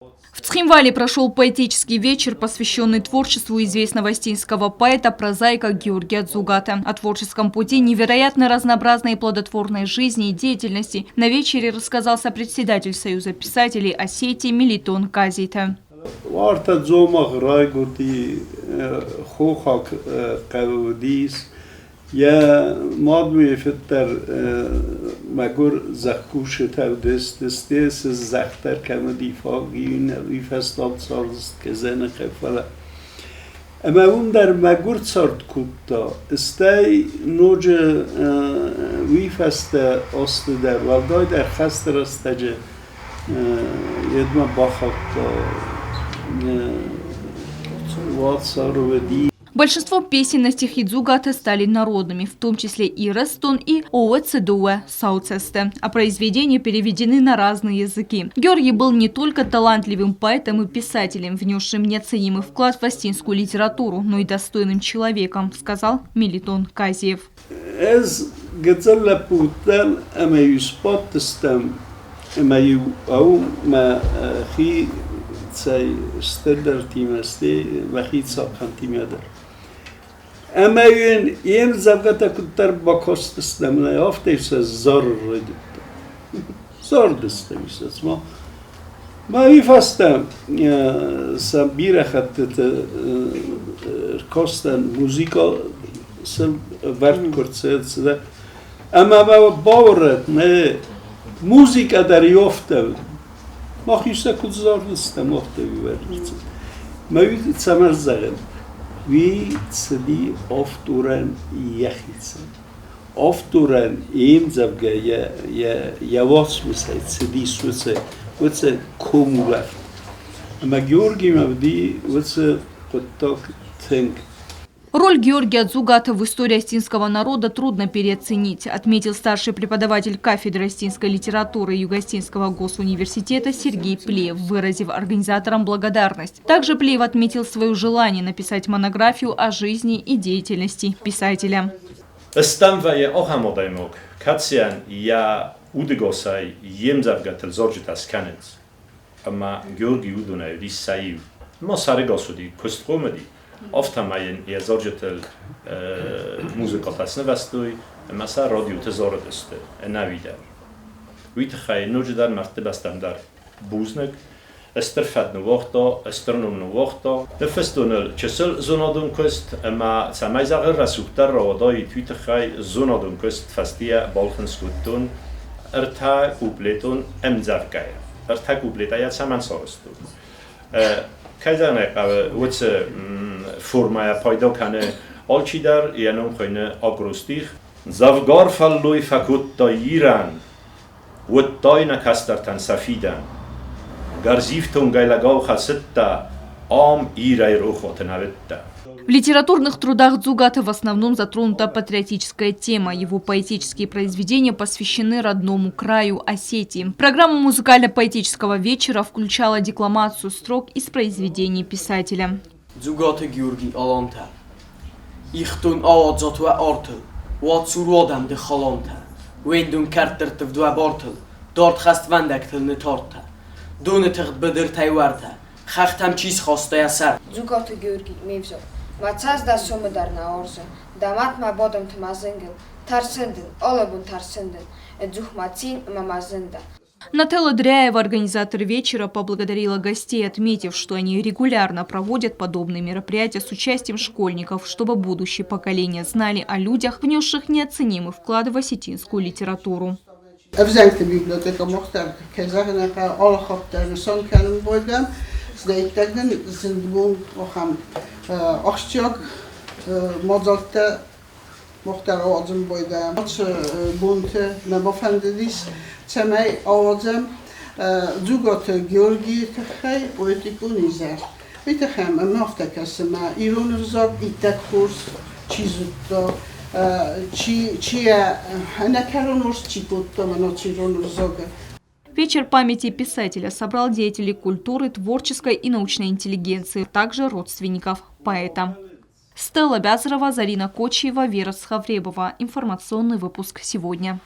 В Цхинвале прошел поэтический вечер, посвященный творчеству известного остинского поэта-прозаика Георгия Дзугата. О творческом пути невероятно разнообразной и плодотворной жизни и деятельности на вечере рассказал сопредседатель Союза писателей Осетии Мелитон Казита. Я мадмуи фиттер магур захкушетер дестес захтер камди фагин вифастал сарст кезен خفلا اما اون در مگور سارت کوتا استی نوج ویفست است در ولدای در خست رستجه یدم باخت وات سارودی. Большинство песен на стихи Дзугата стали народными, в том числе и Рестон, и Оуэцедуэ, Сауцесте, а произведения переведены на разные языки. Георгий был не только талантливым поэтом и писателем, внесшим неоценимый вклад в остинскую литературу, но и достойным человеком, сказал Мелитон Казиев. اما این زبطه کتر با کاست استم نیافته ایست زار ردیده زار دسته ایست ما ایفستم سبیر خطت کاستن موزیکا سل ورد کرد سده اما با باورت نه موزیکا دریافته ما خیسته کد زار دسته مافته بیورد ما ایفت سمر زغل wie die aufturen yachitzen aufturen im zabge ya was musait die suce what's kumula ama Георгий мавди what's поток think. Роль Георгия Дзугата в истории остинского народа трудно переоценить, отметил старший преподаватель кафедры остинской литературы Юго-Остинского госуниверситета Сергей Плеев, выразив организаторам благодарность. Также Плеев отметил свое желание написать монографию о жизни и деятельности писателя. Oftamajen je zorgetel muzika tasnevastui, masa radio te zorodeste, navidar. Uitchai nujdan martebastandar buznek, esterfad no wochto, estronom no wochto. De festonel chesel zonadun kost, ma samaizager rasuktar rodoi uitchai zonadun kost fastia bolkenskutun, erta kupletun emzavkaya. Erta kupletaya saman sorostu. Kajzane what's forma paydo kane alchi dar yanom khoine agrostig zavgar falloy fakut iran wotayna kastartan safidan garzifton gailagaw khasetta am iray rokhotnavetta. В литературных трудах Дзугата в основном затронута патриотическая тема. Его поэтические произведения посвящены родному краю Осетии. Программа музыкально-поэтического вечера включала декламацию строк из произведений писателя. Дзугата Георгий Аланта. Ихтун аладзат ва артл. Ватсурвадам де халанта. Вендун картертв два бартл. Дарт хаст вандактл не тарта. Дунетгд бедр тайварта. Хахтам чиз хоста ясар. Дзугата Георгий мевзор. Macaz da somedar na orze, damat ma bodom tmazengel, tarsendin, олебун тарсендин, дзухмацин мамазенда. Нателла Дряева, организатор вечера, поблагодарила гостей, отметив, что они регулярно проводят подобные мероприятия с участием школьников, чтобы будущее поколение знали о людях, внесших неоценимый вклад в осетинскую литературу. Zdejtegden zindbun ocham achtiag modzalte mochtar awadzem boyda bunte mabafandis temay awadzem Дзугат Георгий тхай поэтикун изер витахам мафтакасма иронзог итакурс чизутто чия анакаронурс чикутто маночиронзога. Вечер памяти писателя собрал деятелей культуры, творческой и научной интеллигенции, также родственников поэта. Стелла Бязарова, Зарина Кочиева, Вера Схавребова. Информационный выпуск сегодня.